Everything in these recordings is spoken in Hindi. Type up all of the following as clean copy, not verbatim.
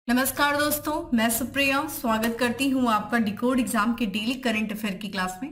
नमस्कार दोस्तों, मैं सुप्रिया स्वागत करती हूँ आपका डिकोड एग्जाम के डेली करंट अफेयर की क्लास में।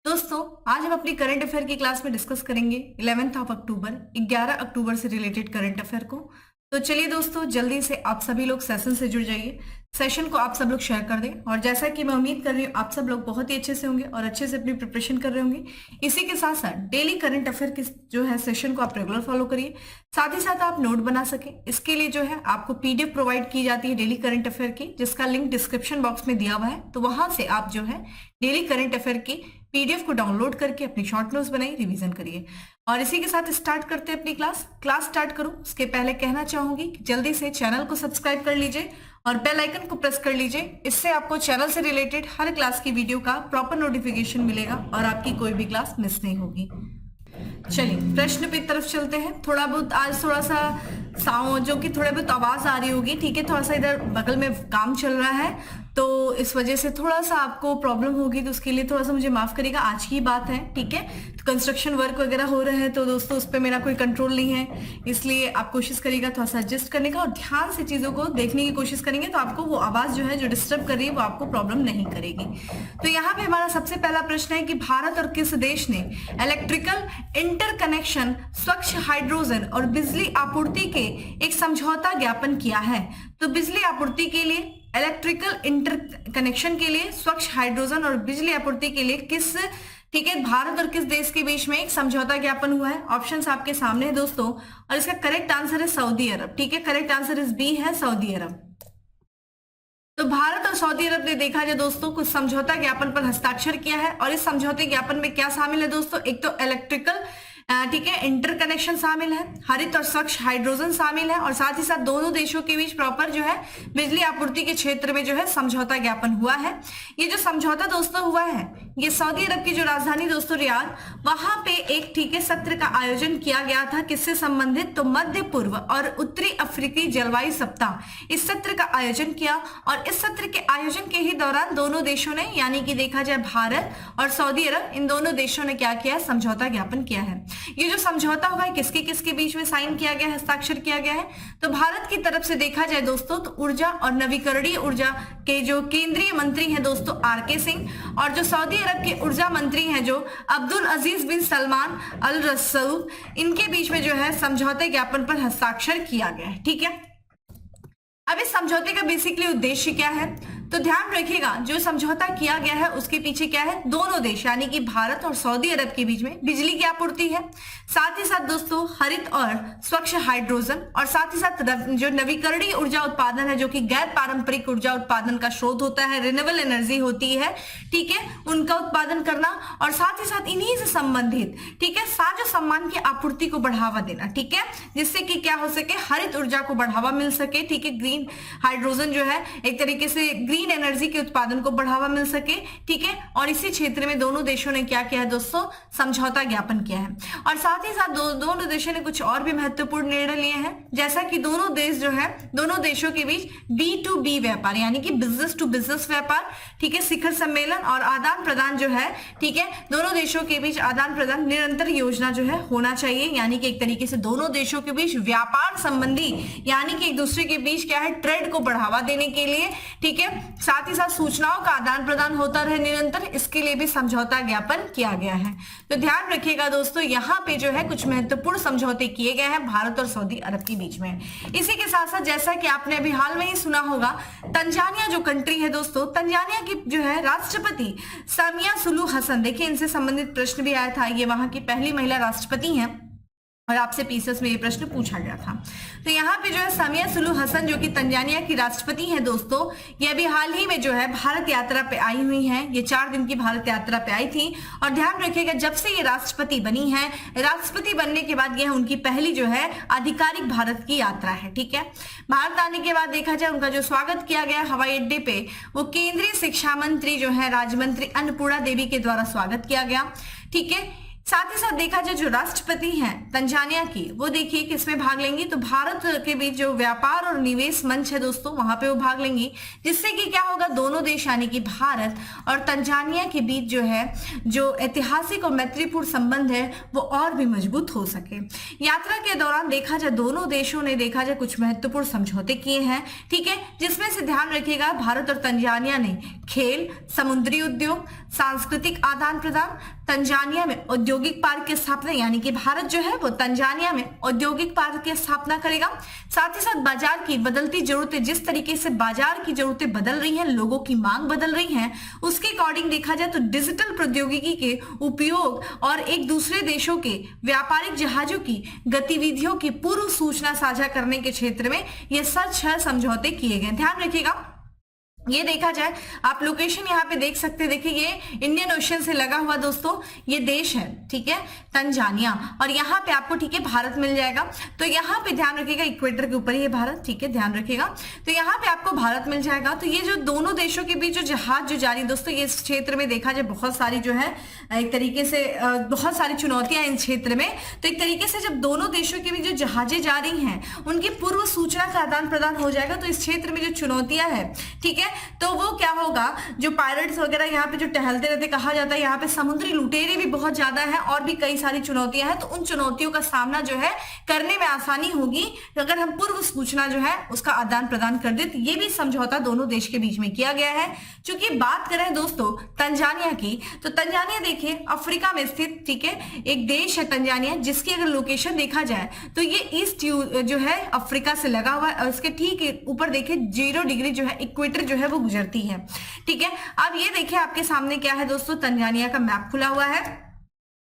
दोस्तों, आज हम अपनी करंट अफेयर की क्लास में डिस्कस करेंगे 11 अक्टूबर 11 अक्टूबर से रिलेटेड करंट अफेयर को। तो चलिए दोस्तों, जल्दी से आप सभी लोग सेशन से जुड़ जाइए, सेशन को आप सब लोग शेयर कर दें। और जैसा कि मैं उम्मीद कर रही हूँ आप सब लोग बहुत ही अच्छे से होंगे और अच्छे से अपनी प्रिपरेशन कर रहे होंगे। इसी के साथ साथ डेली करंट अफेयर की जो है सेशन को आप रेगुलर फॉलो करिए, साथ ही साथ आप नोट बना सके। इसके लिए जो है आपको पीडीएफ प्रोवाइड की जाती है डेली करंट अफेयर की, जिसका लिंक डिस्क्रिप्शन बॉक्स में दिया हुआ है। तो वहां से आप जो है डेली करंट अफेयर की पीडीएफ को डाउनलोड करके अपनी शॉर्ट नोट्स बनाइए, रिवीजन करिए। और इसी के साथ स्टार्ट करते हैं अपनी क्लास स्टार्ट करूं उसके पहले कहना चाहूंगी कि जल्दी से चैनल को सब्सक्राइब कर लीजिए और बेल आइकन को प्रेस कर लीजिए। इससे आपको चैनल से रिलेटेड हर क्लास की वीडियो का प्रॉपर नोटिफिकेशन मिलेगा और आपकी कोई भी क्लास मिस नहीं होगी। चलिए प्रश्न की तरफ चलते हैं। थोड़ा बहुत आज थोड़ा सा साउंड जो कि थोड़ा बहुत आवाज आ रही होगी, ठीक है, थोड़ा सा इधर बगल में काम चल रहा है तो इस वजह से थोड़ा सा आपको प्रॉब्लम होगी, तो उसके लिए थोड़ा सा मुझे माफ करिएगा। आज की बात है, ठीक है, तो कंस्ट्रक्शन वर्क वगैरह हो रहे हैं तो दोस्तों उस पर मेरा कोई कंट्रोल नहीं है, इसलिए आप कोशिश करिएगा थोड़ा सा एडजस्ट करने का और ध्यान से चीजों को देखने की कोशिश करेंगे तो आपको वो आवाज जो है जो डिस्टर्ब कर रही है वो आपको प्रॉब्लम नहीं करेगी। तो यहाँ पे हमारा सबसे पहला प्रश्न है कि भारत और किस देश ने इलेक्ट्रिकल इंटरकनेक्शन, स्वच्छ हाइड्रोजन और बिजली आपूर्ति के एक समझौता ज्ञापन किया है। तो बिजली आपूर्ति के लिए, इलेक्ट्रिकल इंटरकनेक्शन के लिए, स्वच्छ हाइड्रोजन और बिजली आपूर्ति के लिए किस, ठीक है, भारत और किस देश के बीच में एक समझौता ज्ञापन हुआ है। ऑप्शंस आपके सामने है दोस्तों, और इसका करेक्ट आंसर है सऊदी अरब। ठीक है, करेक्ट आंसर इस बी है सऊदी अरब। तो भारत और सऊदी अरब ने देखा जाए दोस्तों कुछ समझौता ज्ञापन पर हस्ताक्षर किया है। और इस समझौते ज्ञापन में क्या शामिल है दोस्तों? एक तो इलेक्ट्रिकल, ठीक है, इंटरकनेक्शन शामिल है, हरित और स्वच्छ हाइड्रोजन शामिल है, और साथ ही साथ दोनों देशों के बीच प्रॉपर जो है बिजली आपूर्ति के क्षेत्र में जो है समझौता ज्ञापन हुआ है। ये जो समझौता दोस्तों हुआ है, ये सऊदी अरब की जो राजधानी दोस्तों रियाद, वहां पे एक, ठीक है, सत्र का आयोजन किया गया था। किससे संबंधित? तो मध्य पूर्व और उत्तरी अफ्रीकी जलवायु सप्ताह, इस सत्र का आयोजन किया। और इस सत्र के आयोजन के ही दौरान दोनों देशों ने, यानी कि देखा जाए भारत और सऊदी अरब, इन दोनों देशों ने क्या किया? समझौता ज्ञापन किया है। ये जो समझौता हुआ है किसके किसके बीच में साइन किया गया है, हस्ताक्षर किया गया है? तो भारत की तरफ से देखा जाए दोस्तों तो ऊर्जा और नवीकरणीय ऊर्जा के जो केंद्रीय मंत्री हैं दोस्तों आर.के. सिंह, और जो सऊदी अरब के ऊर्जा मंत्री हैं जो अब्दुल अजीज बिन सलमान अल रसूल, इनके बीच में जो है समझौते ज्ञापन पर हस्ताक्षर किया गया है। ठीक है, अब इस समझौते का बेसिकली उद्देश्य क्या है? तो ध्यान रखिएगा, जो समझौता किया गया है उसके पीछे क्या है? दोनों देश यानी कि भारत और सऊदी अरब के बीच में बिजली की आपूर्ति है, साथ ही साथ दोस्तों हरित और स्वच्छ हाइड्रोजन, और साथ ही साथ जो नवीकरणीय ऊर्जा उत्पादन है, जो कि गैर पारंपरिक ऊर्जा उत्पादन का स्रोत होता है, रिन्यूएबल एनर्जी होती है, ठीक है, उनका उत्पादन करना, और साथ ही साथ इन्हीं से संबंधित, ठीक है, साजो सामान की आपूर्ति को बढ़ावा देना, ठीक है, जिससे कि क्या हो सके? हरित ऊर्जा को बढ़ावा मिल सके, ठीक है, ग्रीन हाइड्रोजन जो है एक तरीके से ग्रीन एनर्जी के उत्पादन को बढ़ावा मिल सके, ठीक है। और इसी क्षेत्र में दोनों देशों ने क्या किया है दोस्तों? समझौता ज्ञापन किया है। और साथ ही साथ दोनों देशों ने कुछ और भी महत्वपूर्ण निर्णय लिए हैं, जैसा कि दोनों देश जो है, दोनों देशों के बीच B2B व्यापार यानी कि बिजनेस टू बिजनेस व्यापार, ठीक है, शिखर सम्मेलन और आदान प्रदान जो है, ठीक है, दोनों देशों के बीच आदान प्रदान निरंतर योजना जो है होना चाहिए, यानी कि एक तरीके से दोनों देशों के बीच व्यापार संबंधी, यानी कि एक दूसरे के बीच क्या है, ट्रेड को बढ़ावा देने के लिए, ठीक है, साथ ही साथ सूचनाओं का आदान प्रदान होता रहे निरंतर, इसके लिए भी समझौता ज्ञापन किया गया है। तो ध्यान रखिएगा दोस्तों, यहाँ पे जो है कुछ महत्वपूर्ण समझौते किए गए हैं भारत और सऊदी अरब के बीच में। इसी के साथ साथ जैसा कि आपने अभी हाल में ही सुना होगा, तंजानिया जो कंट्री है दोस्तों, तंजानिया की जो है राष्ट्रपति सामिया सुलू हसन, देखिए इनसे संबंधित प्रश्न भी आया था, ये वहां की पहली महिला राष्ट्रपति हैं और आपसे पीसीएस में ये प्रश्न पूछा गया था। तो यहाँ पे जो है सामिया सुलू हसन जो कि तंजानिया की राष्ट्रपति हैं दोस्तों, ये अभी हाल ही में जो है भारत यात्रा पे आई हुई हैं। ये 4 दिन की भारत यात्रा पे आई थी। और ध्यान रखिएगा, जब से ये राष्ट्रपति बनी है, राष्ट्रपति बनने के बाद यह उनकी पहली जो है आधिकारिक भारत की यात्रा है। ठीक है, भारत आने के बाद देखा जाए उनका जो स्वागत किया गया हवाई अड्डे पे, वो केंद्रीय शिक्षा मंत्री जो है राज्य मंत्री अन्नपूर्णा देवी के द्वारा स्वागत किया गया। ठीक है, साथ ही साथ देखा जाए जो राष्ट्रपति हैं तंजानिया की, वो देखिए किसमें भाग लेंगी, तो भारत के बीच जो व्यापार और निवेश मंच है दोस्तों, वहां पे वो भाग लेंगी, जिससे कि क्या होगा, दोनों देश यानी कि भारत और तंजानिया के बीच जो है जो ऐतिहासिक और मैत्रीपूर्ण संबंध है वो और भी मजबूत हो सके। यात्रा के दौरान देखा जाए दोनों देशों ने देखा जाए कुछ महत्वपूर्ण समझौते किए हैं, ठीक है, जिसमें से ध्यान रखिएगा भारत और तंजानिया ने खेल, समुद्री उद्योग, सांस्कृतिक आदान प्रदान, तंजानिया में औद्योगिक पार्क की स्थापना, यानी कि भारत जो है वो तंजानिया में औद्योगिक पार्क की स्थापना करेगा। साथ ही साथ बाजार की बदलती जरूरतें, जिस तरीके से बाजार की जरूरतें बदल रही हैं, लोगों की मांग बदल रही है, उसके अकॉर्डिंग देखा जाए तो डिजिटल प्रौद्योगिकी के उपयोग और एक दूसरे देशों के व्यापारिक जहाजों की गतिविधियों की पूर्व सूचना साझा करने के क्षेत्र में ये 6 समझौते किए गए। ध्यान रखिएगा, ये देखा जाए आप लोकेशन यहाँ पे देख सकते हैं, देखिए ये इंडियन ओशन से लगा हुआ दोस्तों ये देश है, ठीक है, तंजानिया, और यहाँ पे आपको ठीक है भारत मिल जाएगा। तो यहाँ पे ध्यान रखिएगा इक्वेटर के ऊपर ही है भारत, ठीक है, ध्यान रखिएगा। तो यहाँ पे आपको भारत मिल जाएगा। तो ये जो दोनों देशों के बीच जो जहाज जो जारी दोस्तों, ये इस क्षेत्र में देखा जाए बहुत सारी जो है एक तरीके से बहुत सारी चुनौतियां इन क्षेत्र में। तो एक तरीके से जब दोनों देशों के बीच जो जहाजें जा रही हैं उनकी पूर्व सूचना का आदान प्रदान हो जाएगा, तो इस क्षेत्र में जो चुनौतियां है, ठीक है, तो वो क्या होगा, जो पायरेट्स वगैरह यहाँ पे जो टहलते रहते, कहा जाता है यहाँ पे समुद्री लुटेरे भी बहुत ज्यादा है और भी कई सारी चुनौतियां हैं। तो उन चुनौतियों का सामना जो है करने में आसानी होगी अगर हम पूर्व सूचना जो है उसका आदान प्रदान कर दे। तो ये भी समझौता दोनों देश के बीच में किया गया है। चूंकि बात करें दोस्तों तंजानिया की, तो तंजानिया देखिए अफ्रीका में स्थित, ठीक है, एक देश है तंजानिया, जिसकी अगर लोकेशन देखा जाए तो ये ईस्ट जो है अफ्रीका से लगा हुआ है और इसके ठीक ऊपर देखिए 0 डिग्री जो है इक्वेटर जो है वो गुजरती है, ठीक है। अब ये देखिए आपके सामने क्या है दोस्तों, तंजानिया का मैप खुला हुआ है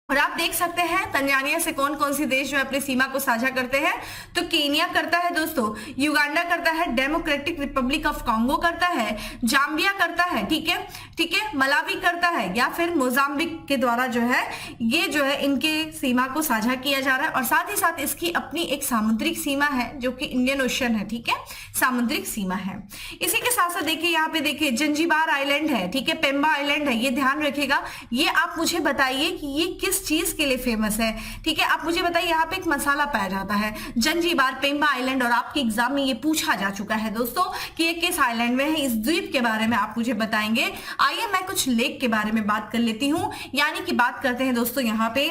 और आप देख सकते हैं तंजानिया से कौन कौन सी देश जो है अपनी सीमा को साझा करते हैं। तो केनिया करता है दोस्तों, युगांडा करता है, डेमोक्रेटिक रिपब्लिक ऑफ कांगो करता है, जाम्बिया करता है, ठीक है, ठीक है, मलावी करता है, या फिर मोजाम्बिक के द्वारा जो है ये जो है इनके सीमा को साझा किया जा रहा है। और साथ ही साथ इसकी अपनी एक सामुद्रिक सीमा है जो कि इंडियन ओशन है, ठीक है, सामुद्रिक सीमा है। इसी के साथ साथ देखिए यहाँ पे देखिए जंजीबार आइलैंड है, ठीक है, पेम्बा आइलैंड है, ये ध्यान रखिएगा। ये आप मुझे बताइए कि ये किस चीज के लिए फेमस है, ठीक है, आप मुझे बताइए। यहाँ पे एक मसाला पाया जाता है जंजीबार पेम्बा आइलैंड, और आपके एग्जाम में ये पूछा जा चुका है दोस्तों कि ये किस आइलैंड में है, इस द्वीप के बारे में आप मुझे बताएंगे। आइए मैं कुछ लेक के बारे में बात कर लेती हूं, यानी कि बात करते हैं दोस्तों यहाँ पे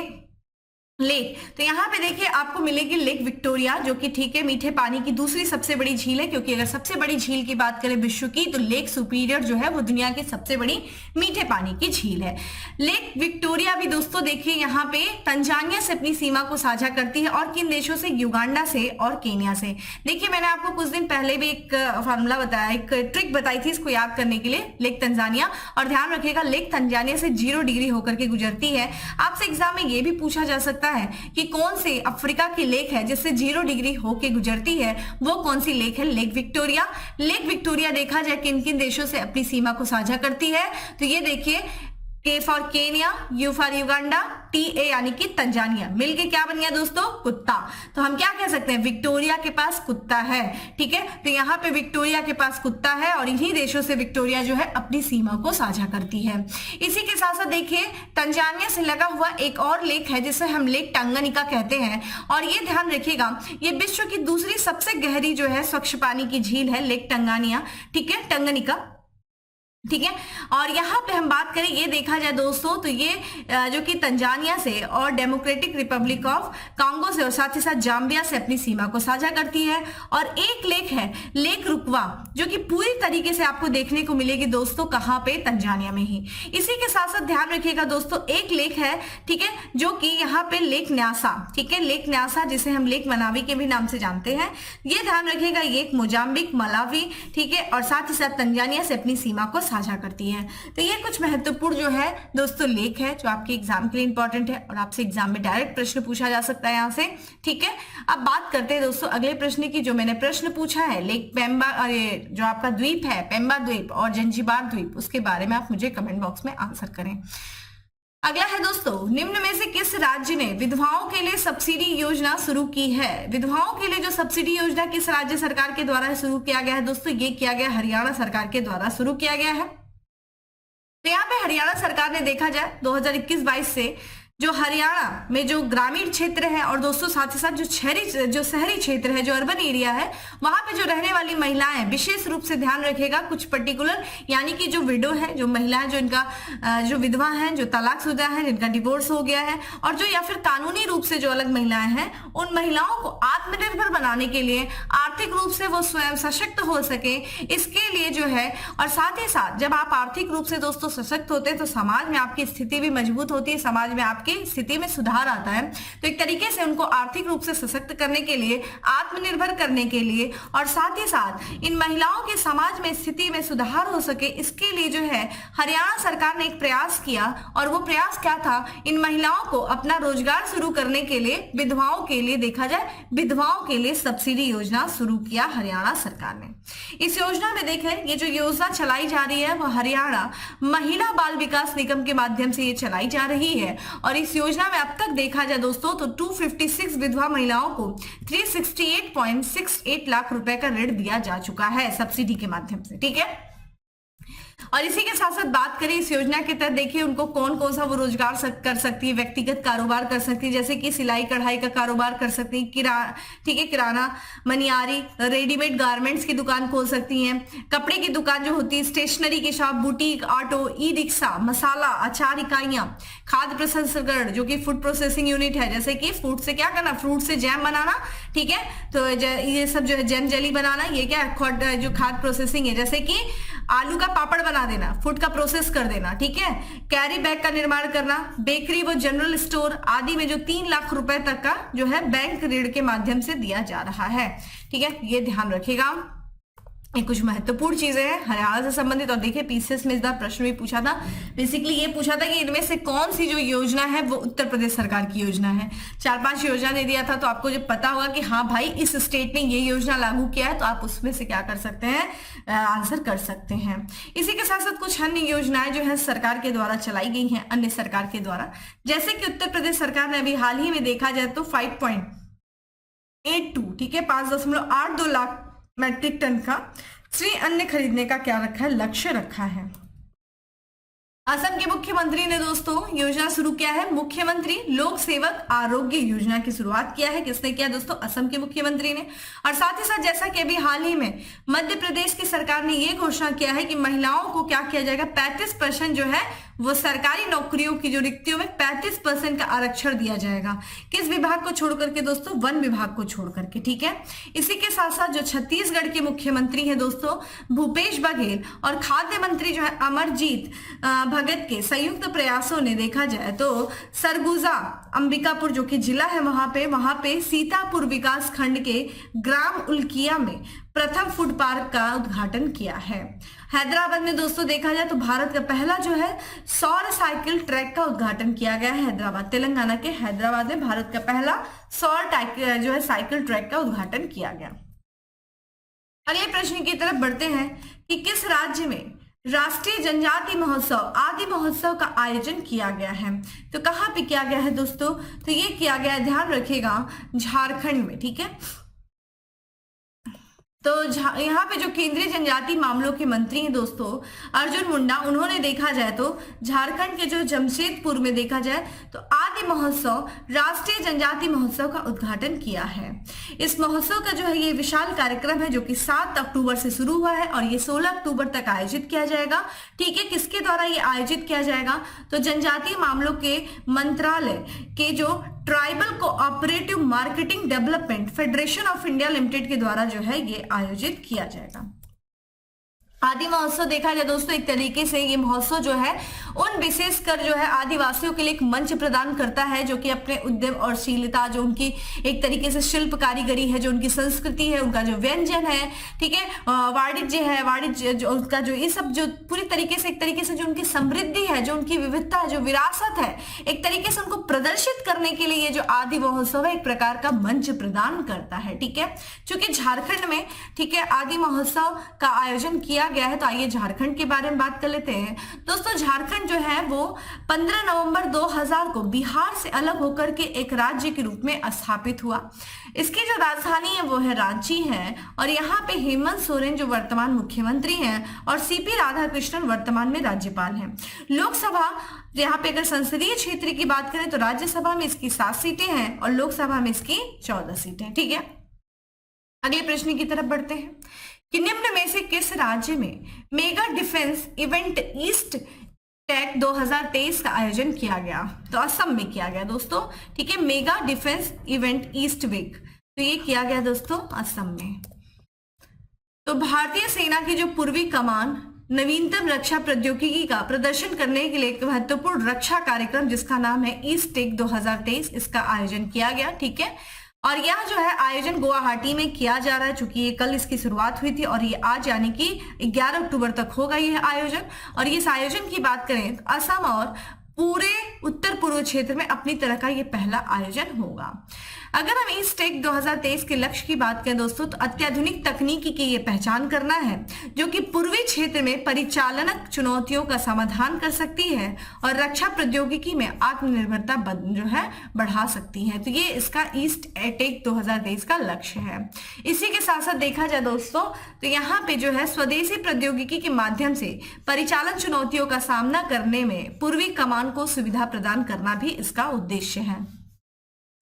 लेक। तो यहाँ पे देखिए आपको मिलेगी लेक विक्टोरिया, जो कि ठीक है मीठे पानी की दूसरी सबसे बड़ी झील है, क्योंकि अगर सबसे बड़ी झील की बात करें विश्व की तो लेक सुपीरियर जो है वो दुनिया की सबसे बड़ी मीठे पानी की झील है। लेक विक्टोरिया भी दोस्तों देखिए यहाँ पे तंजानिया से अपनी सीमा को साझा करती है, और किन देशों से, युगांडा से और केनिया से। देखिए मैंने आपको कुछ दिन पहले भी एक फार्मूला बताया, एक ट्रिक बताई थी इसको याद करने के लिए, लेक तंजानिया। और ध्यान रखिएगा लेक तंजानिया से 0 डिग्री होकर के गुजरती है। आपसे एग्जाम में ये भी पूछा जा सकता है कि कौन से अफ्रीका की लेक है जिससे 0 डिग्री होके गुजरती है, वो कौन सी लेक है, लेक विक्टोरिया। लेक विक्टोरिया देखा जाए किन किन देशों से अपनी सीमा को साझा करती है, तो ये देखिए के for Kenya, you for Uganda, TA यानी कि तंजानिया, मिलके क्या बन गया दोस्तों, कुत्ता। तो हम क्या कह सकते हैं, विक्टोरिया के पास कुत्ता है, ठीक है। तो यहाँ पे विक्टोरिया के पास कुत्ता है और इन्हीं देशों से विक्टोरिया जो है अपनी सीमा को साझा करती है। इसी के साथ साथ देखिए तंजानिया से लगा हुआ एक और लेक है जिसे हम लेक टंगनिका कहते हैं, और ये ध्यान रखिएगा ये विश्व की दूसरी सबसे गहरी जो है स्वच्छ पानी की झील है, लेक टंगानिया, ठीक है, टंगनिका, ठीक है। और यहाँ पे हम बात करें, ये देखा जाए दोस्तों तो ये जो कि तंजानिया से और डेमोक्रेटिक रिपब्लिक ऑफ कांगो से और साथ ही साथ जाम्बिया से अपनी सीमा को साझा करती है। और एक लेक है लेक रुकवा, जो कि पूरी तरीके से आपको देखने को मिलेगी दोस्तों कहाँ पे, तंजानिया में ही। इसी के साथ साथ ध्यान रखिएगा दोस्तों एक लेक है, ठीक है, जो कि यहाँ पे लेक न्यासा, ठीक है, लेक न्यासा जिसे हम लेक मनावी के भी नाम से जानते हैं। ये ध्यान रखिएगा ये एक मोजाम्बिक, मलावी, ठीक है, और साथ ही साथ तंजानिया से अपनी सीमा को साझा करती है। तो ये कुछ महत्वपूर्ण जो है दोस्तों लेक है जो आपके एग्जाम के लिए इंपॉर्टेंट है और आपसे एग्जाम में डायरेक्ट प्रश्न पूछा जा सकता है यहाँ से, ठीक है। अब बात करते हैं दोस्तों अगले प्रश्न की, जो मैंने प्रश्न पूछा है लेक पेम्बा, जो आपका द्वीप है पेम्बा द्वीप और जंजीबार द्वीप, उसके बारे में आप मुझे कमेंट बॉक्स में आंसर करें। अगला है दोस्तों, निम्न में से किस राज्य ने विधवाओं के लिए सब्सिडी योजना शुरू की है। विधवाओं के लिए जो सब्सिडी योजना किस राज्य सरकार के द्वारा शुरू किया गया है दोस्तों, ये किया गया हरियाणा सरकार के द्वारा शुरू किया गया है। तो यहाँ पे हरियाणा सरकार ने देखा जाए 2021-22 से जो हरियाणा में जो ग्रामीण क्षेत्र है और दोस्तों साथ ही साथ जो शहरी क्षेत्र है, जो अर्बन एरिया है, वहां पे जो रहने वाली महिलाएं विशेष रूप से ध्यान रखेगा कुछ पर्टिकुलर, यानी कि जो विडो है, जो महिलाएं जो इनका जो विधवा हैं, जो तलाकशुदा है, जिनका डिवोर्स हो गया है, और जो या फिर कानूनी रूप से जो अलग महिलाएं हैं, उन महिलाओं को आत्मनिर्भर बनाने के लिए, आर्थिक रूप से वो स्वयं सशक्त हो सके, इसके लिए जो है, और साथ ही साथ जब आप आर्थिक रूप से दोस्तों सशक्त होते हैं तो समाज में आपकी स्थिति भी मजबूत होती है, समाज में आपकी स्थिति में सुधार आता है। तो एक तरीके से उनको आर्थिक रूप से सशक्त करने के लिए, आत्मनिर्भर करने के लिए, और साथ ही साथ इन महिलाओं के समाज में स्थिति में सुधार हो सके, इसके लिए जो है हरियाणा सरकार ने एक प्रयास किया। और वो प्रयास क्या था? इन महिलाओं को अपना रोजगार शुरू करने के लिए, विधवाओं के लिए, देखा जाए विधवाओं के लिए सब्सिडी योजना शुरू किया हरियाणा सरकार ने। इस योजना में देखें, ये जो योजना चलाई जा रही है वो हरियाणा महिला बाल विकास निगम के माध्यम से ये चलाई जा रही है। और इस योजना में अब तक देखा जाए दोस्तों तो 256 विधवा महिलाओं को 368.68 लाख रुपए का ऋण दिया जा चुका है सब्सिडी के माध्यम से, ठीक है। और इसी के साथ साथ बात करें इस योजना के तहत, देखिए उनको कौन कौन सा वो रोजगार कर सकती है, व्यक्तिगत कारोबार कर सकती है, जैसे कि सिलाई कढ़ाई का कारोबार कर सकती है, ठीक है, किराना, मनियारी, रेडीमेड गारमेंट्स की दुकान खोल सकती हैं, कपड़े की दुकान जो होती है, स्टेशनरी की shop, boutique, auto, e rickshaw, masala, अचार इकाइयां, खाद्य प्रसंस्करण जो कि फूड प्रोसेसिंग यूनिट है, जैसे कि फूड से क्या करना, फ्रूट से जैम बनाना, ठीक है, तो ये सब जो है जैम जेली बनाना, ये क्या है, जो खाद्य प्रोसेसिंग है, जैसे कि आलू का पापड़ बना देना, फूड का प्रोसेस कर देना, ठीक है, कैरी बैग का निर्माण करना, बेकरी व जनरल स्टोर आदि में जो 3 लाख रुपए तक का जो है बैंक ऋण के माध्यम से दिया जा रहा है, ठीक है, ये ध्यान रखिएगा। ये कुछ महत्वपूर्ण चीजें हैं हरियाणा से संबंधित। और देखिए पीसीएस में इस बार प्रश्न भी पूछा था, बेसिकली ये पूछा था कि इनमें से कौन सी जो योजना है वो उत्तर प्रदेश सरकार की योजना है। 4-5 योजना दे दिया था, तो आपको जब पता होगा कि हाँ भाई इस स्टेट ने ये योजना लागू किया है, तो आप उसमें से क्या कर सकते हैं, आंसर कर सकते हैं। इसी के साथ साथ कुछ अन्य योजनाएं जो है सरकार के द्वारा चलाई गई हैं, अन्य सरकार के द्वारा, जैसे कि उत्तर प्रदेश सरकार ने अभी हाल ही में देखा जाए तो 5.82, ठीक है, 5.82 लाख मैट्रिक टन का श्री अन्न खरीदने का क्या रखा है, लक्ष्य रखा है। असम के मुख्यमंत्री ने दोस्तों योजना शुरू किया है, मुख्यमंत्री लोक सेवक आरोग्य योजना की शुरुआत किया है। किसने किया दोस्तों? असम के मुख्यमंत्री ने। और साथ ही साथ जैसा कि अभी हाल ही में मध्य प्रदेश की सरकार ने यह घोषणा किया है कि महिलाओं को क्या किया जाएगा, 35% जो है वो सरकारी नौकरियों की जो रिक्तियों में 35% का आरक्षण दिया जाएगा। किस विभाग को छोड़ करके दोस्तों? वन विभाग को छोड़ करके, ठीक है। इसी के साथ साथ जो छत्तीसगढ़ के मुख्यमंत्री हैं दोस्तों भूपेश बघेल और खाद्य मंत्री जो है अमरजीत भगत के संयुक्त प्रयासों ने देखा जाए तो सरगुजा अंबिकापुर जो कि जिला है वहां पे सीतापुर विकास खंड के ग्राम उल्किया में प्रथम फूड पार्क का उद्घाटन किया है। हैदराबाद में दोस्तों देखा जाए तो भारत का पहला जो है सौर साइकिल ट्रैक का उद्घाटन किया गया है। हैदराबाद, तेलंगाना के हैदराबाद में भारत का पहला सौर जो है साइकिल ट्रैक का उद्घाटन किया गया। अगले प्रश्न की तरफ बढ़ते हैं कि किस राज्य में राष्ट्रीय जनजाति महोत्सव आदि महोत्सव का आयोजन किया गया है? तो कहाँ पे किया गया है दोस्तों? तो ये किया गया है, ध्यान रखिएगा, झारखंड में, ठीक है। तो यहाँ पे जो केंद्रीय जनजाति मामलों के मंत्री हैं दोस्तों अर्जुन मुंडा, उन्होंने देखा जाए तो झारखंड के जो जमशेदपुर में देखा जाए तो आदि महोत्सव राष्ट्रीय जनजाति महोत्सव का उद्घाटन किया है। इस महोत्सव का जो है ये विशाल कार्यक्रम है जो कि 7 अक्टूबर से शुरू हुआ है और ये 16 अक्टूबर तक आयोजित किया जाएगा, ठीक है। किसके द्वारा ये आयोजित किया जाएगा? तो जनजातीय मामलों के मंत्रालय के जो tribal cooperative marketing development federation of India limited के द्वारा जो है ये आयोजित किया जाएगा। आदि महोत्सव देखा जाए दोस्तों एक तरीके से ये महोत्सव जो है उन विशेषकर जो है आदिवासियों के लिए एक मंच प्रदान करता है जो कि अपने उद्यम और शीलता, जो उनकी एक तरीके से शिल्प कारीगरी है, जो उनकी संस्कृति है, उनका जो व्यंजन है, ठीक है, वाणिज्य है, वाणिज्य जो उनका जो ये सब जो पूरी तरीके से एक तरीके से जो उनकी समृद्धि है, जो उनकी विविधता है, जो विरासत है, एक तरीके से उनको प्रदर्शित करने के लिए ये जो आदि महोत्सव है एक प्रकार का मंच प्रदान करता है, ठीक है। चूंकि झारखंड में, ठीक है, आदि महोत्सव का आयोजन किया किया गया है, तो आइए झारखंड के बारे में बात कर लेते हैं। दोस्तों झारखंड जो है वो 15 नवंबर 2000 को बिहार से अलग होकर के एक राज्य के रूप में स्थापित हुआ। इसकी जो राजधानी है वो है रांची है, और यहाँ पे हेमंत सोरेन जो वर्तमान मुख्यमंत्री हैं और सीपी राधाकृष्णन वर्तमान में राज्यपाल हैं। लोकसभा, यहाँ पे अगर संसदीय क्षेत्र की बात करें तो राज्यसभा में इसकी 7 सीटें हैं और लोकसभा में इसकी 14 सीटें। ठीक है, अगले प्रश्न की तरफ बढ़ते हैं कि निम्न में से किस राज्य में mega defence event East Tech 2023 का आयोजन किया गया? तो असम में किया गया दोस्तों। ठीक है, mega defence event East week, तो ये किया गया दोस्तों असम में। तो भारतीय सेना की जो पूर्वी कमान नवीनतम रक्षा प्रौद्योगिकी का प्रदर्शन करने के लिए एक महत्वपूर्ण रक्षा कार्यक्रम जिसका नाम है ईस्ट टेक 2023, इसका आयोजन किया गया। ठीक है, और यह जो है आयोजन गुवाहाटी में किया जा रहा है, चूंकि ये कल इसकी शुरुआत हुई थी और ये आज यानी कि 11 अक्टूबर तक होगा यह आयोजन। और इस आयोजन की बात करें तो असम और पूरे उत्तर पूर्व क्षेत्र में अपनी तरह का ये पहला आयोजन होगा। अगर हम ईस्ट टेक 2023 के लक्ष्य की बात करें दोस्तों, तो अत्याधुनिक तकनीकी की ये पहचान करना है जो कि पूर्वी क्षेत्र में परिचालनक चुनौतियों का समाधान कर सकती है और रक्षा प्रौद्योगिकी में आत्मनिर्भरता जो है बढ़ा सकती है। तो ये इसका ईस्ट टेक 2023 का लक्ष्य है। इसी के साथ साथ देखा जाए दोस्तों, तो यहाँ पे जो है स्वदेशी प्रौद्योगिकी के माध्यम से परिचालन चुनौतियों का सामना करने में पूर्वी कमान को सुविधा प्रदान करना भी इसका उद्देश्य है।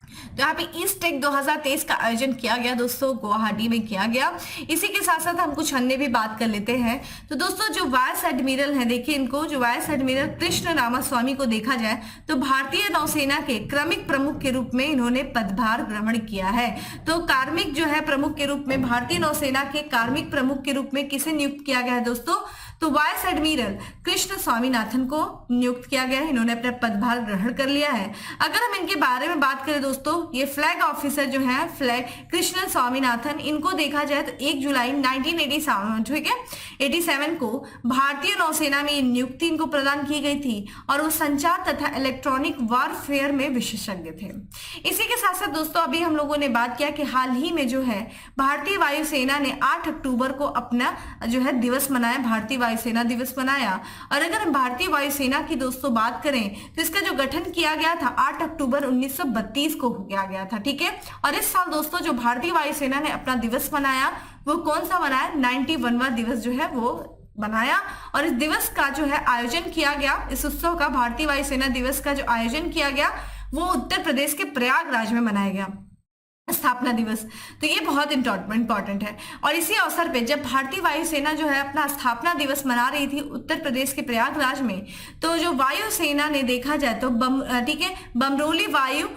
तो यहाँ पे ईस्ट टेक 2023 का आयोजन किया गया दोस्तों, गुवाहाटी में किया गया। इसी के साथ साथ हम कुछ अन्य भी बात कर लेते हैं। तो दोस्तों जो वाइस एडमिरल है, देखिए इनको, जो वाइस एडमिरल कृष्ण रामास्वामी को देखा जाए तो भारतीय नौसेना के क्रमिक प्रमुख के रूप में इन्होंने पदभार ग्रहण किया है। तो कार्मिक जो है प्रमुख के रूप में, भारतीय नौसेना के कार्मिक प्रमुख के रूप में किसे नियुक्त किया गया है दोस्तों? तो वाइस एडमिरल कृष्ण स्वामीनाथन को नियुक्त किया गया है। इन्होंने अपना पदभार ग्रहण कर लिया है। अगर हम इनके बारे में बात करें दोस्तों, ये फ्लैग ऑफिसर जो है फ्लैग कृष्ण स्वामीनाथन, इनको देखा जाए तो 1 जुलाई 1987 ठीक है 87 को भारतीय नौसेना में नियुक्ति इनको प्रदान की गई थी और वो संचार तथा इलेक्ट्रॉनिक वारफेयर में विशेषज्ञ थे। इसी के साथ साथ दोस्तों अभी हम लोगों ने बात किया कि हाल ही में जो है भारतीय वायुसेना ने 8 अक्टूबर को अपना जो है दिवस मनाया, भारतीय वायुसेना दिवस मनाया। और अगर हम भारतीय वायुसेना की दोस्तों बात करें तो इसका जो गठन किया गया था 8 अक्टूबर 1932 को किया गया था। ठीक है, और इस साल दोस्तों जो भारतीय वायुसेना ने अपना दिवस मनाया वो कौन सा मनाया? 91वां दिवस जो है वो बनाया। और इस दिवस का जो है आयोजन किया गया, इस उत्सव का, भारतीय वायुसेना दिवस का जो आयोजन किया गया वो उत्तर प्रदेश के प्रयागराज में मनाया गया, स्थापना दिवस। तो ये बहुत इंपॉर्टेंट है। और इसी अवसर पे जब भारतीय वायुसेना जो है अपना स्थापना दिवस मना रही थी उत्तर प्रदेश के प्रयागराज में, तो जो वायुसेना ने देखा जाए तो ठीक है बमरोली वायु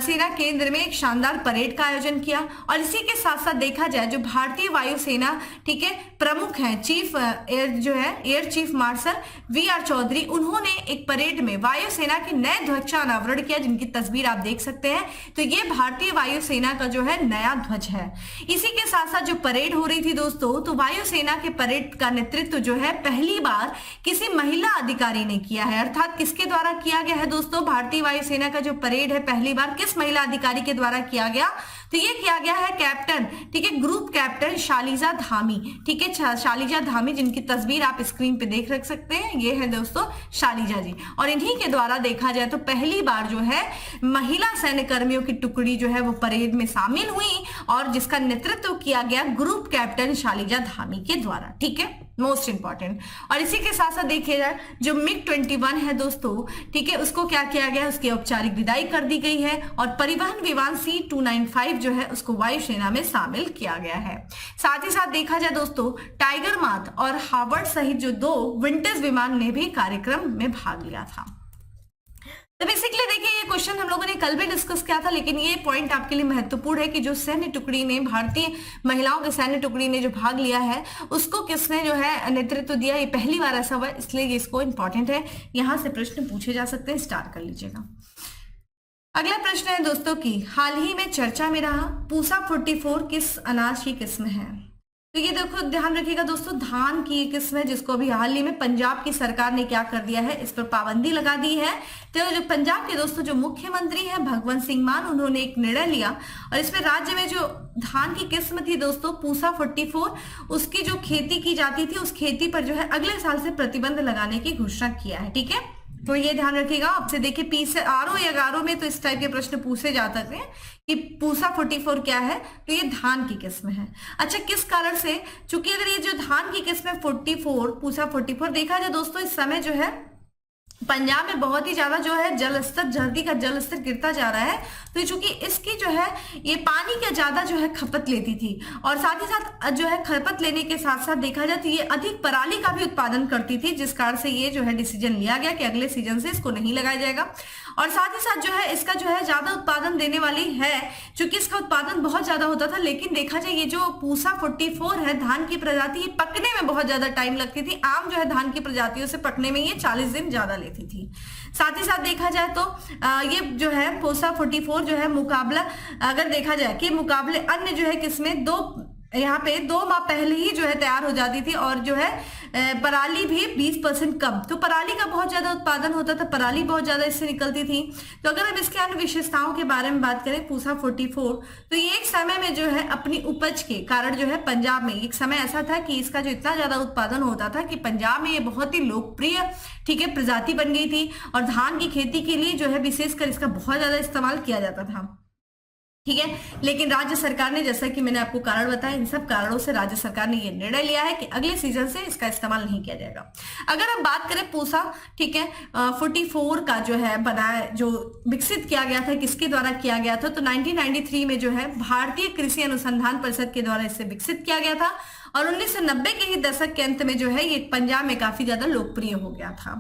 सेना केंद्र में एक शानदार परेड का आयोजन किया। और इसी के साथ साथ देखा जाए जो भारतीय वायुसेना ठीक है प्रमुख हैं, चीफ एयर जो है air chief marshal VR Chaudhari, उन्होंने एक परेड में वायुसेना के नए ध्वज का अनावरण किया, जिनकी तस्वीर आप देख सकते हैं। तो ये भारतीय वायुसेना का जो है नया ध्वज है। इसी के साथ साथ जो परेड हो रही थी दोस्तों, तो वायुसेना के परेड का नेतृत्व जो है पहली बार किसी महिला अधिकारी ने किया है। अर्थात किसके द्वारा किया गया है दोस्तों? भारतीय वायुसेना का जो परेड है पहली बार किस महिला अधिकारी के द्वारा किया गया? तो ये किया गया है कैप्टन ठीक है ग्रुप कैप्टन शालिजा धामी। ठीक है, शालिजा धामी, जिनकी तस्वीर आप स्क्रीन पे देख रख सकते हैं, ये है दोस्तों शालिजा जी। और इन्हीं के द्वारा देखा जाए तो पहली बार जो है महिला सैन्य कर्मियों की टुकड़ी जो है वो परेड में शामिल हुई और जिसका नेतृत्व किया गया ग्रुप कैप्टन शालिजा धामी के द्वारा। ठीक है, मोस्ट इंपॉर्टेंट। और इसी के साथ साथ देखिए जाए जो MiG-21 है दोस्तों, ठीक है, उसको क्या किया गया? उसकी औपचारिक विदाई कर दी गई है और परिवहन विमान C-295 जो है उसको वायुसेना में शामिल किया गया है। साथ ही साथ देखा जाए दोस्तों टाइगर माथ और हावर्ड सहित जो 2 विंटेज विमान ने भी कार्यक्रम में भाग लिया था। तो बेसिकली देखिए ये क्वेश्चन हम लोगों ने कल भी डिस्कस किया था, लेकिन ये पॉइंट आपके लिए महत्वपूर्ण है कि जो सैन्य टुकड़ी ने, भारतीय महिलाओं के सैन्य टुकड़ी ने जो भाग लिया है उसको किसने जो है नेतृत्व दिया, ये पहली बार ऐसा हुआ, इसलिए इसको इंपॉर्टेंट है, यहां से प्रश्न पूछे जा सकते हैं, स्टार्ट कर लीजिएगा। अगला प्रश्न है दोस्तों की हाल ही में चर्चा में रहा पूसा 44 किस अनाज की किस्म है? तो ये देखो ध्यान रखिएगा दोस्तों, धान की किस्म है जिसको अभी हाल ही में पंजाब की सरकार ने क्या कर दिया है, इस पर पाबंदी लगा दी है। तो जो पंजाब के दोस्तों जो मुख्यमंत्री हैं भगवंत सिंह मान, उन्होंने एक निर्णय लिया और इसमें राज्य में जो धान की किस्म थी दोस्तों पूसा 44, उसकी जो खेती की जाती थी उस खेती पर जो है अगले साल से प्रतिबंध लगाने की घोषणा किया है। ठीक है, तो ये ध्यान रखिएगा। आपसे देखिए PSRO या गारो में तो इस टाइप के प्रश्न पूछे जा सकते हैं कि पूसा 44 क्या है, तो ये धान की किस्म है। अच्छा, किस कारण से, चूंकि अगर ये जो धान की किस्म है 44 पूसा 44 देखा जाए दोस्तों, इस समय जो है पंजाब में बहुत ही ज्यादा जो है जल स्तर, धरती का जल स्तर गिरता जा रहा है। तो चूंकि इसकी जो है ये पानी का ज्यादा जो है खपत लेती थी, और साथ ही साथ जो है खपत लेने के साथ साथ देखा जाए तो ये अधिक पराली का भी उत्पादन करती थी, जिस कारण से ये जो है डिसीजन लिया गया कि अगले सीजन से इसको नहीं लगाया जाएगा। और साथ ही साथ जो है इसका जो है ज्यादा उत्पादन देने वाली है, चूंकि इसका उत्पादन बहुत ज्यादा होता था। लेकिन देखा जाए ये जो पूसा 44 है धान की प्रजाति, ये पकने में बहुत ज्यादा टाइम लगती थी। आम जो है धान की प्रजातियों से पकने में ये 40 दिन ज्यादा लेती थी। साथ ही साथ देखा जाए तो ये जो है पूसा 44 जो है मुकाबला, अगर देखा जाए कि मुकाबले अन्य जो है किसमें यहाँ पे 2 माह पहले ही जो है तैयार हो जाती थी, और जो है पराली भी 20% कम। तो पराली का बहुत ज्यादा उत्पादन होता था, पराली बहुत ज्यादा इससे निकलती थी। तो अगर हम इसके अन्य विशेषताओं के बारे में बात करें पूसा 44, तो ये एक समय में जो है अपनी उपज के कारण जो है पंजाब में एक समय ऐसा था कि इसका जो इतना ज्यादा उत्पादन होता था कि पंजाब में ये बहुत ही लोकप्रिय, ठीक है, प्रजाति बन गई थी। और धान की खेती के लिए जो है विशेषकर इसका बहुत ज्यादा इस्तेमाल किया जाता था। ठीक है, लेकिन राज्य सरकार ने, जैसा कि मैंने आपको कारण बताया, इन सब कारणों से राज्य सरकार ने ये निर्णय लिया है कि अगले सीजन से इसका इस्तेमाल नहीं किया जाएगा। अगर हम बात करें पूसा, ठीक है, 44 का जो है बनाया, जो विकसित किया गया था, किसके द्वारा किया गया था, तो 1993 में जो है भारतीय कृषि अनुसंधान परिषद के द्वारा इसे विकसित किया गया था। और 1990 के ही दशक के अंत में जो है ये पंजाब में काफी ज्यादा लोकप्रिय हो गया था।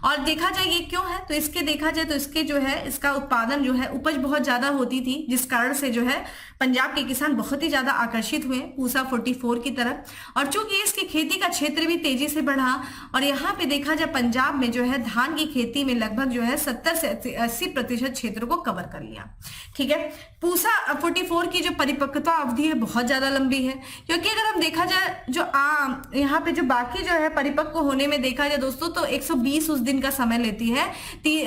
और देखा जाए ये क्यों है, तो इसके देखा जाए तो इसके जो है इसका उत्पादन जो है उपज बहुत ज्यादा होती थी, जिस कारण से जो है पंजाब के किसान बहुत ही ज्यादा आकर्षित हुए पूसा 44 की तरफ। और चूंकि इसकी खेती का क्षेत्र भी तेजी से बढ़ा, और यहाँ पे देखा जाए पंजाब में जो है धान की खेती में लगभग जो है 70 से 80% क्षेत्र को कवर कर लिया। ठीक है, पूसा 44 की जो परिपक्वता अवधि है बहुत ज्यादा लंबी है, क्योंकि अगर हम देखा जाए जो यहाँ पे जो बाकी जो है परिपक्व होने में देखा जाए दोस्तों तो 120 उस दिन का समय लेती है।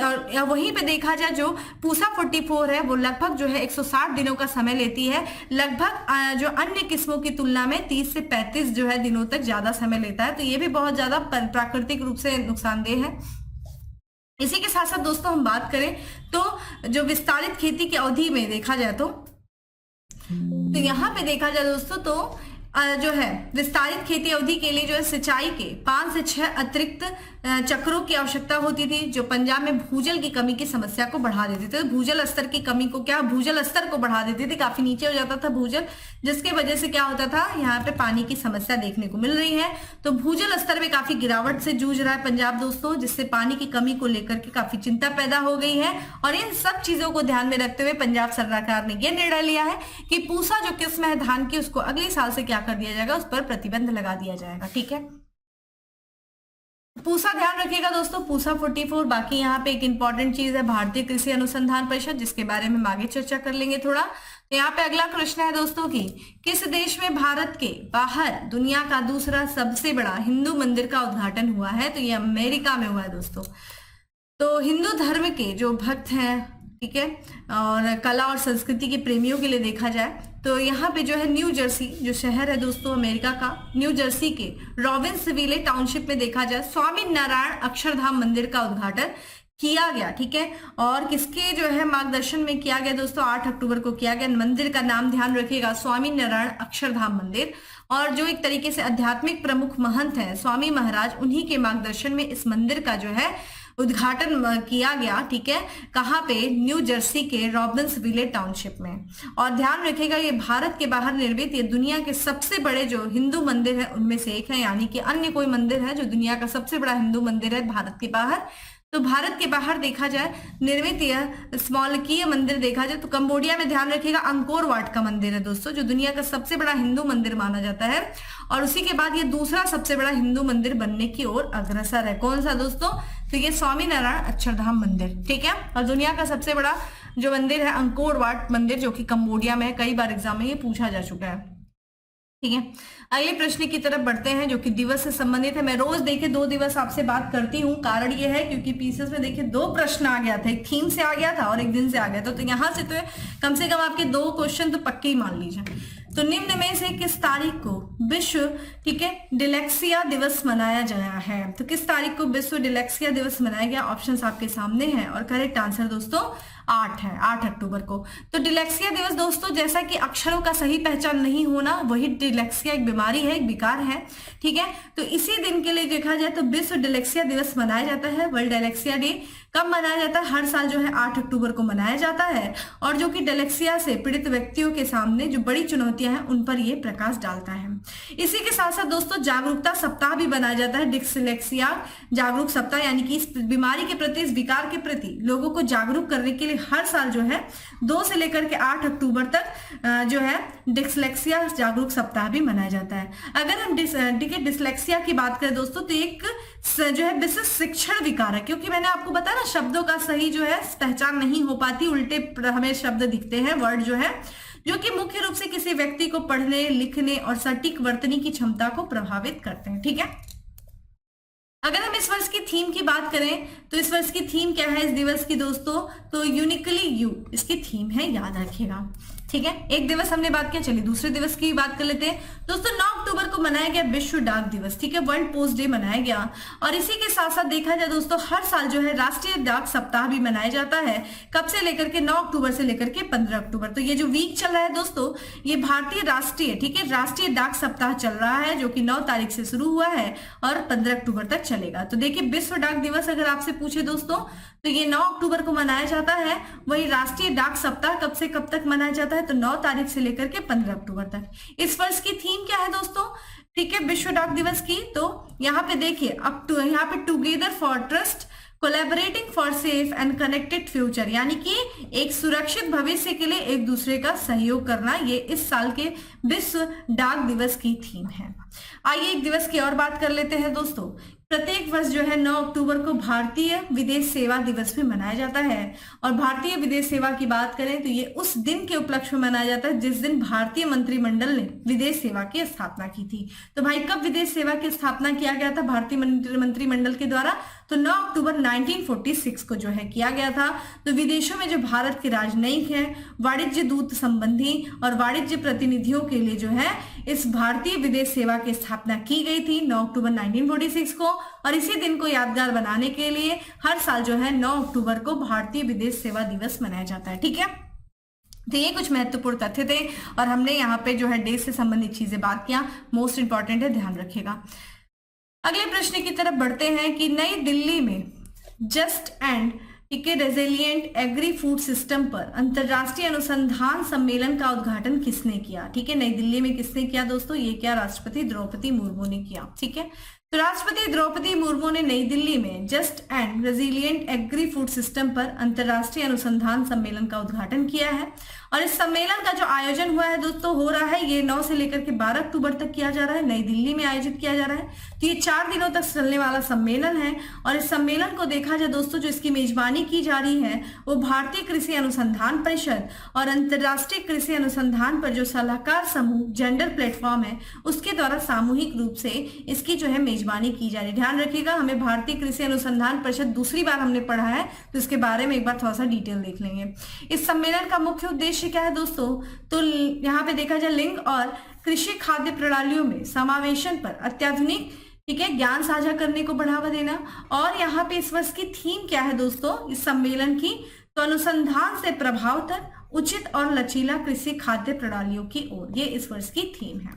और वहीं पे देखा जाए जो पूसा 44 है वो लगभग जो है 160 दिनों का समय लेती है, लगभग जो अन्य किस्मों की तुलना में 30 से 35 जो है दिनों तक ज्यादा समय लेता है। तो ये भी बहुत ज्यादा प्राकृतिक रूप से नुकसानदेह है। इसी के साथ साथ दोस्तों हम बात करें तो जो विस्तारित खेती की अवधि में देखा जाए तो यहाँ पे देखा जाए दोस्तों तो जो है विस्तारित खेती अवधि के लिए जो है सिंचाई के 5 से 6 अतिरिक्त चक्रों की आवश्यकता होती थी, जो पंजाब में भूजल की कमी की समस्या को बढ़ा देती थी। तो भूजल स्तर की कमी को भूजल स्तर को बढ़ा देती थी, काफी नीचे हो जाता था भूजल, जिसके वजह से क्या होता था यहाँ पे पानी की समस्या देखने को मिल रही है। तो भूजल स्तर में काफी गिरावट से जूझ रहा है पंजाब दोस्तों, जिससे पानी की कमी को लेकर के काफी चिंता पैदा हो गई है। और इन सब चीजों को ध्यान में रखते हुए पंजाब सरकार ने यह निर्णय लिया है कि पूसा जो किस्म है धान की उसको अगले साल से क्या कर दिया जाएगा, उस पर प्रतिबंध लगा दिया जाएगा। ठीक है, पूसा ध्यान रखिएगा दोस्तों, पूसा 44। बाकी यहाँ पे एक इंपॉर्टेंट चीज है भारतीय कृषि अनुसंधान परिषद, जिसके बारे में हम आगे चर्चा कर लेंगे थोड़ा। तो यहाँ पे अगला प्रश्न है दोस्तों कि किस देश में भारत के बाहर दुनिया का दूसरा सबसे बड़ा हिंदू मंदिर का उद्घाटन हुआ है, तो ये अमेरिका में हुआ है दोस्तों। तो हिंदू धर्म के जो भक्त हैं, ठीक है, और कला और संस्कृति के प्रेमियों के लिए देखा जाए तो यहाँ पे जो है न्यू जर्सी जो शहर है दोस्तों अमेरिका का, न्यू जर्सी के रॉबिन्सविले टाउनशिप में देखा जाए स्वामी नारायण अक्षरधाम मंदिर का उद्घाटन किया गया। ठीक है, और किसके जो है मार्गदर्शन में किया गया दोस्तों, 8 अक्टूबर को किया गया। मंदिर का नाम ध्यान रखिएगा, स्वामी नारायण अक्षरधाम मंदिर। और जो एक तरीके से आध्यात्मिक प्रमुख महंत हैं स्वामी महाराज, उन्हीं के मार्गदर्शन में इस मंदिर का जो है उद्घाटन किया गया। ठीक है, कहाँ पे, न्यू जर्सी के रॉबिन्सविले टाउनशिप में। और ध्यान रखिएगा ये भारत के बाहर निर्मित, ये दुनिया के सबसे बड़े जो हिंदू मंदिर है उनमें से एक है, यानी कि अन्य कोई मंदिर है जो दुनिया का सबसे बड़ा हिंदू मंदिर है भारत के बाहर। तो भारत के बाहर देखा जाए निर्मित यह स्मॉलकीय मंदिर देखा जाए तो कंबोडिया में ध्यान रखिएगा अंकोर वाट का मंदिर है दोस्तों, जो दुनिया का सबसे बड़ा हिंदू मंदिर माना जाता है। और उसी के बाद ये दूसरा सबसे बड़ा हिंदू मंदिर बनने की ओर अग्रसर है। कौन सा दोस्तों, तो ये स्वामी नारायण अक्षरधाम मंदिर। ठीक है, और दुनिया का सबसे बड़ा जो मंदिर है अंकोर वाट मंदिर, जो कि कंबोडिया में है। कई बार एग्जाम में ये पूछा जा चुका है। ठीक है, अगले प्रश्न की तरफ बढ़ते हैं जो कि दिवस से संबंधित है। मैं रोज देखिए 2 दिवस आपसे बात करती हूँ, कारण ये है क्योंकि पीसीएस में देखिए 2 प्रश्न आ गया था, एक थीम से आ गया था और एक दिन से आ गया था। तो यहाँ से तो कम से कम आपके 2 क्वेश्चन तो पक्के ही मान लीजिए। तो निम्न में से किस तारीख को विश्व, ठीक है, डिलेक्सिया दिवस मनाया गया है? तो किस तारीख को विश्व डिलेक्सिया दिवस मनाया गया? ऑप्शंस आपके सामने हैं और करेक्ट आंसर दोस्तों 8 है, 8 अक्टूबर को। तो डिलेक्सिया दिवस दोस्तों, जैसा कि अक्षरों का सही पहचान नहीं होना, वही डिलेक्सिया एक बीमारी है, एक विकार है, ठीक है। तो इसी दिन के लिए देखा जाए तो विश्व डिलेक्सिया दिवस मनाया जाता है। वर्ल्ड डिलेक्सिया डे कब मनाया जाता है? हर साल जो है 8 अक्टूबर को मनाया जाता है, और जो कि डिलेक्सिया से पीड़ित व्यक्तियों के सामने जो बड़ी चुनौतियां हैं उन पर ये प्रकाश डालता है। इसी के साथ साथ दोस्तों जागरूकता सप्ताह भी बनाया जाता है, डिसलेक्सिया जागरूक सप्ताह, यानी कि इस बीमारी के प्रति, इस विकार के प्रति लोगों को जागरूक करने के लिए हर साल जो है 2 से लेकर के 8 अक्टूबर तक जो है डिसलेक्सिया जागरूक सप्ताह भी मनाया जाता है। अगर हम डिसलेक्सिया की बात करें दोस्तों, तो एक जो है विशिष्ट शिक्षण विकार है, क्योंकि मैंने आपको बताया ना शब्दों का सही जो है पहचान नहीं हो पाती, उल्टे हमें शब्द दिखते हैं, वर्ड जो है, जो कि मुख्य रूप से किसी व्यक्ति को पढ़ने, लिखने और सटीक वर्तनी की क्षमता को प्रभावित करते हैं, ठीक है। अगर हम इस वर्ष की थीम की बात करें तो इस वर्ष की थीम क्या है इस दिवस की दोस्तों? तो यूनिकली यू इसकी थीम है, याद रखिएगा, ठीक है। एक दिवस हमने बात किया, चलिए दूसरे दिवस की बात कर लेते हैं दोस्तों। 9 अक्टूबर को मनाया गया विश्व डाक दिवस, ठीक है, वर्ल्ड पोस्ट डे मनाया गया। और इसी के साथ साथ देखा जाए दोस्तों, हर साल जो है राष्ट्रीय डाक सप्ताह भी मनाया जाता है। कब से लेकर के? 9 अक्टूबर से लेकर के 15 अक्टूबर। तो ये जो वीक चल रहा है दोस्तों, ये भारतीय राष्ट्रीय, ठीक है, राष्ट्रीय डाक सप्ताह चल रहा है, जो कि 9 तारीख से शुरू हुआ है और 15 अक्टूबर तक चलेगा। तो देखिए, विश्व डाक दिवस अगर आपसे पूछे दोस्तों, तो ये 9 अक्टूबर को मनाया जाता है। वही राष्ट्रीय डाक सप्ताह कब से कब तक मनाया जाता है? तो 9 तारीख से लेकर के 15 अक्टूबर तक। इस वर्ष की थीम क्या है दोस्तों? ठीक है, विश्व डाक दिवस की। तो यहाँ पे देखिए, यहाँ पे together for trust, collaborating for safe and connected future, यानी कि एक सुरक्षित भविष्य के लिए एक दूसरे का सहयोग करना, ये इस साल के विश्व डाक दिवस की थीम है। आइए एक दिवस की और बात कर लेते हैं दोस्तों। प्रत्येक वर्ष जो है 9 अक्टूबर को भारतीय विदेश सेवा दिवस भी मनाया जाता है। और भारतीय विदेश सेवा की बात करें तो ये उस दिन के उपलक्ष्य में मनाया जाता है जिस दिन भारतीय मंत्रिमंडल ने विदेश सेवा की स्थापना की थी। तो भाई कब विदेश सेवा की स्थापना किया गया था भारतीय मंत्रिमंडल के द्वारा? तो 9 अक्टूबर 1946 को जो है किया गया था। तो विदेशों में जो भारत के राजनयिक हैं, वाणिज्य दूत संबंधी और वाणिज्य प्रतिनिधियों के लिए जो है इस भारतीय विदेश सेवा की स्थापना की गई थी 9 अक्टूबर 1946 को। और इसी दिन को यादगार बनाने के लिए हर साल जो है 9 अक्टूबर को भारतीय विदेश सेवा दिवस मनाया जाता है, ठीक है। तो ये कुछ महत्वपूर्ण तथ्य थे और हमने यहाँ पे जो है देश से संबंधित चीजें बात किया, मोस्ट इंपॉर्टेंट है, ध्यान रखिएगा। अगले प्रश्न की तरफ बढ़ते हैं कि नई दिल्ली में just and resilient agri food system पर अंतरराष्ट्रीय अनुसंधान सम्मेलन का उद्घाटन किसने किया? ठीक है, नई दिल्ली में किसने किया दोस्तों? ये क्या राष्ट्रपति द्रौपदी मुर्मू ने किया, ठीक है। तो राष्ट्रपति द्रौपदी मुर्मू ने नई दिल्ली में just and resilient agri food system पर अंतरराष्ट्रीय अनुसंधान सम्मेलन का उद्घाटन किया है। और इस सम्मेलन का जो आयोजन हुआ है दोस्तों, हो रहा है ये 9 से लेकर के 12 अक्टूबर तक किया जा रहा है, नई दिल्ली में आयोजित किया जा रहा है। तो ये 4 दिनों तक चलने वाला सम्मेलन है। और इस सम्मेलन को देखा जाए दोस्तों, जो इसकी मेजबानी की जा रही है वो भारतीय कृषि अनुसंधान परिषद और अंतरराष्ट्रीय कृषि अनुसंधान पर जो सलाहकार समूह जेंडर प्लेटफॉर्म है उसके द्वारा सामूहिक रूप से इसकी जो है मेजबानी की जा रही है। ध्यान रखिएगा, हमें भारतीय कृषि अनुसंधान परिषद दूसरी बार हमने पढ़ा है, तो इसके बारे में एक बार थोड़ा सा डिटेल देख लेंगे। इस सम्मेलन का मुख्य उद्देश्य क्या है दोस्तों? तो यहाँ पे देखा जाए लिंग और कृषि खाद्य प्रणालियों में समावेशन पर अत्याधुनिक, ठीक है, ज्ञान साझा करने को बढ़ावा देना। और यहाँ पे इस वर्ष की थीम क्या है दोस्तों इस सम्मेलन की? तो अनुसंधान से प्रभाव तक उचित और लचीला कृषि खाद्य प्रणालियों की ओर, ये इस वर्ष की थीम है,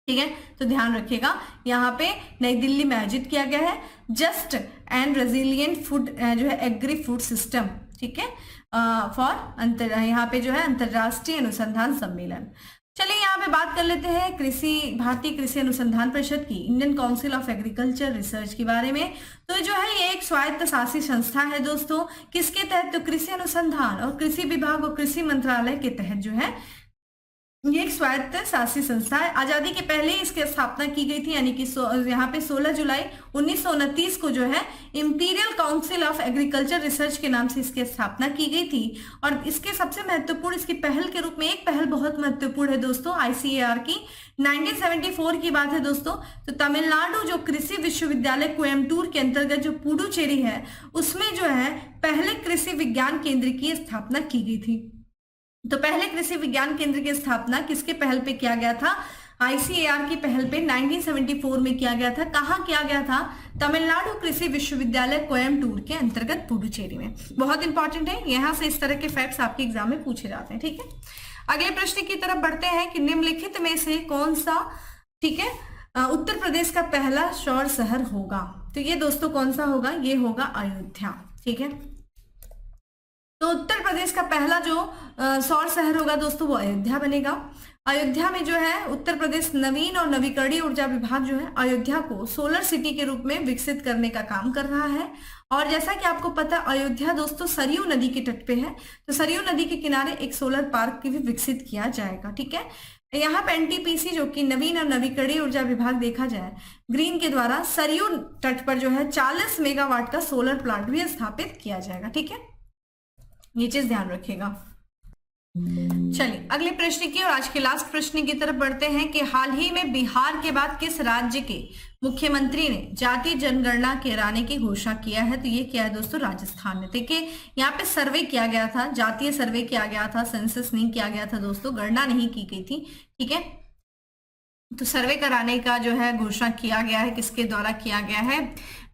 ठीक है। तो ध्यान रखिएगा, यहाँ पे नई दिल्ली में आयोजित किया गया है जस्ट एंड रेजिलिएंट फूड जो है एग्री फूड सिस्टम, ठीक है, फॉर यहाँ पे जो है अंतरराष्ट्रीय अनुसंधान सम्मेलन। चलिए यहाँ पे बात कर लेते हैं भारतीय कृषि अनुसंधान परिषद की, Indian council of agriculture research के बारे में। तो जो है ये एक स्वायत्त शासी संस्था है दोस्तों, किसके तहत? तो कृषि अनुसंधान और कृषि विभाग और कृषि मंत्रालय के तहत जो है ये एक स्वायत्त शासी संस्था है। आजादी के पहले ही इसकी स्थापना की गई थी, यानी कि यहाँ पे 16 जुलाई 1929 को जो है imperial council of agriculture research के नाम से इसकी स्थापना की गई थी। और इसके सबसे महत्वपूर्ण, इसकी पहल के रूप में एक पहल बहुत महत्वपूर्ण है दोस्तों ICAR की, 1974 की बात है दोस्तों। तो तमिलनाडु जो कृषि विश्वविद्यालय कोयम्बटूर के अंतर्गत जो पुडुचेरी है उसमें जो है पहले कृषि विज्ञान केंद्र की स्थापना की गई थी। तो पहले कृषि विज्ञान केंद्र की स्थापना किसके पहल पे किया गया था? ICAR की पहल पे 1974 में किया गया था। कहाँ किया गया था? तमिलनाडु कृषि विश्वविद्यालय कोयम्बटूर के अंतर्गत पुडुचेरी में। बहुत इंपॉर्टेंट है, यहाँ से इस तरह के फैक्ट्स आपके एग्जाम में पूछे जाते हैं। ठीक है, अगले प्रश्न की तरफ बढ़ते हैं कि निम्नलिखित में से कौन सा, ठीक है, उत्तर प्रदेश का पहला सौर शहर होगा? तो ये दोस्तों कौन सा होगा? ये होगा अयोध्या। ठीक है, तो उत्तर प्रदेश का पहला जो सौर शहर होगा दोस्तों वो अयोध्या बनेगा। अयोध्या में जो है उत्तर प्रदेश नवीन और नवीकरणीय ऊर्जा विभाग जो है अयोध्या को सोलर सिटी के रूप में विकसित करने का काम कर रहा है। और जैसा कि आपको पता है अयोध्या दोस्तों सरयू नदी के तट पे है, तो सरयू नदी के किनारे एक सोलर पार्क भी विकसित किया जाएगा। ठीक है, यहाँ पे NTPC जो कि नवीन और नवीकरणीय ऊर्जा विभाग देखा जाए ग्रीन के द्वारा सरयू तट पर जो है 40 मेगावाट का सोलर प्लांट भी स्थापित किया जाएगा। ठीक है, ये चीज ध्यान रखिएगा। चलिए अगले प्रश्न की और आज के लास्ट प्रश्न की तरफ बढ़ते हैं कि हाल ही में बिहार के बाद किस राज्य के मुख्यमंत्री ने जातीय जनगणना कराने की घोषणा किया है? तो ये क्या है दोस्तों? राजस्थान ने। देखिए यहाँ पे सर्वे किया गया था, जातीय सर्वे किया गया था, सेंसस नहीं किया गया था दोस्तों, गणना नहीं की गई थी। ठीक है, तो सर्वे कराने का जो है घोषणा किया गया है, किसके द्वारा किया गया है?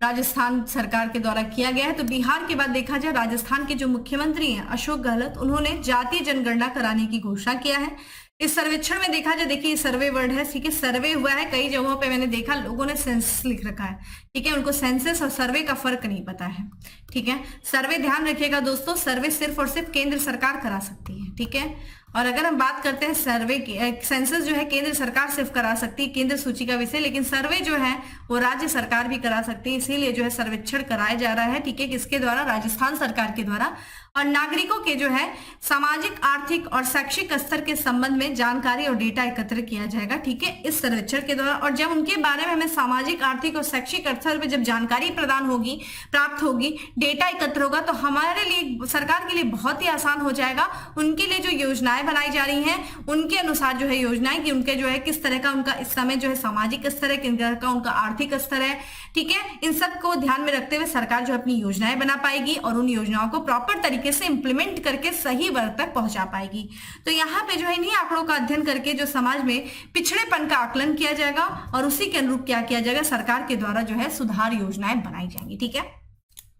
राजस्थान सरकार के द्वारा किया गया है। तो बिहार के बाद देखा जाए राजस्थान के जो मुख्यमंत्री हैं अशोक गहलोत, उन्होंने जातीय जनगणना कराने की घोषणा किया है। इस सर्वेक्षण में देखा जाए, देखिए सर्वे वर्ड है, ठीक है, सर्वे हुआ है। कई जगहों पे मैंने देखा लोगों ने सेंसस लिख रखा है। ठीक है, उनको सेंसस और सर्वे का फर्क नहीं पता है। ठीक है, सर्वे ध्यान रखिएगा दोस्तों, सर्वे सिर्फ और सिर्फ केंद्र सरकार करा सकती है। ठीक है, और अगर हम बात करते हैं सर्वे की, सेंसस जो है केंद्र सरकार सिर्फ करा सकती है, केंद्र सूची का विषय, लेकिन सर्वे जो है वो राज्य सरकार भी करा सकती है। इसीलिए जो है सर्वेक्षण कराया जा रहा है। ठीक है, किसके द्वारा? राजस्थान सरकार के द्वारा। और नागरिकों के जो है सामाजिक, आर्थिक और शैक्षिक स्तर के संबंध में जानकारी और डेटा एकत्र किया जाएगा। ठीक है, इस सर्वेक्षण के द्वारा। और जब उनके बारे में हमें सामाजिक, आर्थिक और शैक्षिक स्तर पे जब जानकारी प्रदान होगी, प्राप्त होगी, डेटा एकत्र होगा, तो हमारे लिए, सरकार के लिए बहुत ही आसान हो जाएगा। उनके लिए जो योजनाएं बनाई जा रही हैं उनके अनुसार जो है योजनाएं, कि उनके जो है किस तरह का उनका इस समय जो है सामाजिक स्तर है, किस तरह का उनका आर्थिक स्तर है। ठीक है, इन सब को ध्यान में रखते हुए सरकार जो अपनी योजनाएं बना पाएगी और उन योजनाओं को प्रॉपर तरीके से इंप्लीमेंट करके सही वर्ग तक पहुंचा पाएगी। तो यहाँ पे जो है इन्हीं आंकड़ों का अध्ययन करके जो समाज में पिछड़ेपन का आकलन किया जाएगा और उसी के अनुरूप क्या किया जाएगा? सरकार के द्वारा जो है सुधार योजनाएं बनाई जाएंगी। ठीक है,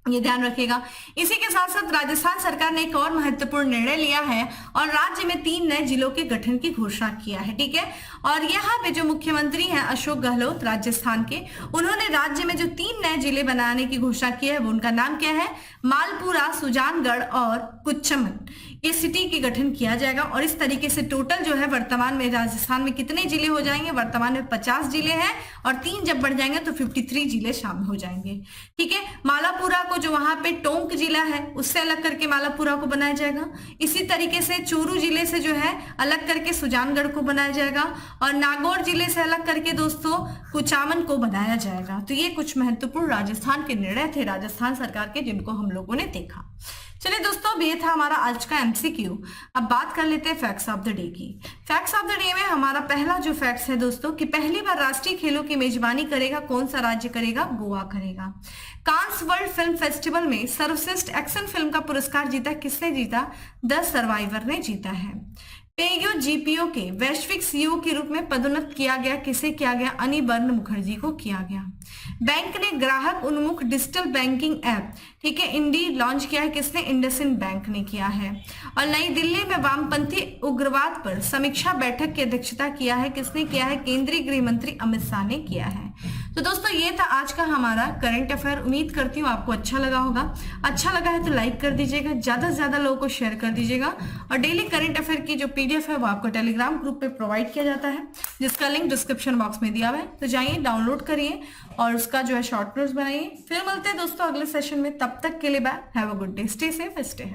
ये ध्यान रखिएगा। इसी के साथ साथ राजस्थान सरकार ने एक और महत्वपूर्ण निर्णय लिया है और राज्य में 3 नए जिलों के गठन की घोषणा किया है। ठीक है, और यहाँ पे जो मुख्यमंत्री हैं अशोक गहलोत राजस्थान के, उन्होंने राज्य में जो 3 नए जिले बनाने की घोषणा की है वो उनका नाम क्या है? मालपुरा, सुजानगढ़ और कुच्चमन। ये सिटी के गठन किया जाएगा। और इस तरीके से टोटल जो है वर्तमान में राजस्थान में कितने जिले हो जाएंगे? वर्तमान में 50 जिले हैं और 3 जब बढ़ जाएंगे तो 53 जिले शामिल हो जाएंगे। ठीक है, मालापुरा को जो वहां पे टोंक जिला है उससे अलग करके मालापुरा को बनाया जाएगा। इसी तरीके से चूरू जिले से जो है अलग करके सुजानगढ़ को बनाया जाएगा और नागौर जिले से अलग करके दोस्तों कुचामन को बनाया जाएगा। तो ये कुछ महत्वपूर्ण राजस्थान के निर्णय थे राजस्थान सरकार के, जिनको हम लोगों ने देखा। चलिए दोस्तों, अब ये था हमारा आज का MCQ। अब बात कर लेते हैं फैक्ट्स ऑफ द डे की। फैक्ट्स ऑफ द डे में हमारा पहला जो फैक्ट्स है दोस्तों कि पहली बार राष्ट्रीय खेलों की मेजबानी करेगा कौन सा राज्य? करेगा गोवा करेगा। कांस वर्ल्ड फिल्म फेस्टिवल में सर्वश्रेष्ठ एक्शन फिल्म का पुरस्कार जीता, किसने जीता? द सर्वाइवर ने जीता है। पेयो GPO के वैश्विक CEO के रूप में पदोन्नत किया गया, किसे किया गया? अनिबर्न मुखर्जी को किया गया। बैंक ने ग्राहक उन्मुख डिजिटल बैंकिंग ऐप, ठीक है, इंडी लॉन्च किया है, किसने? इंडसइंड बैंक ने किया है। और नई दिल्ली में वामपंथी उग्रवाद पर समीक्षा बैठक की अध्यक्षता किया है, किसने किया है? केंद्रीय गृह मंत्री अमित शाह ने किया है। तो दोस्तों ये था आज का हमारा करंट अफेयर। उम्मीद करती हूँ आपको अच्छा लगा होगा। अच्छा लगा है तो लाइक कर दीजिएगा, ज्यादा से ज्यादा लोगों को शेयर कर दीजिएगा। और डेली करंट अफेयर की जो PDF है वो आपको टेलीग्राम ग्रुप पे प्रोवाइड किया जाता है, जिसका लिंक डिस्क्रिप्शन बॉक्स में दिया हुआ है। तो जाइए डाउनलोड करिए और उसका जो है शॉर्ट नोट्स बनाइए। फिर मिलते हैं दोस्तों अगले सेशन में, तब तक के लिए bye, have a good day, stay safe, stay healthy.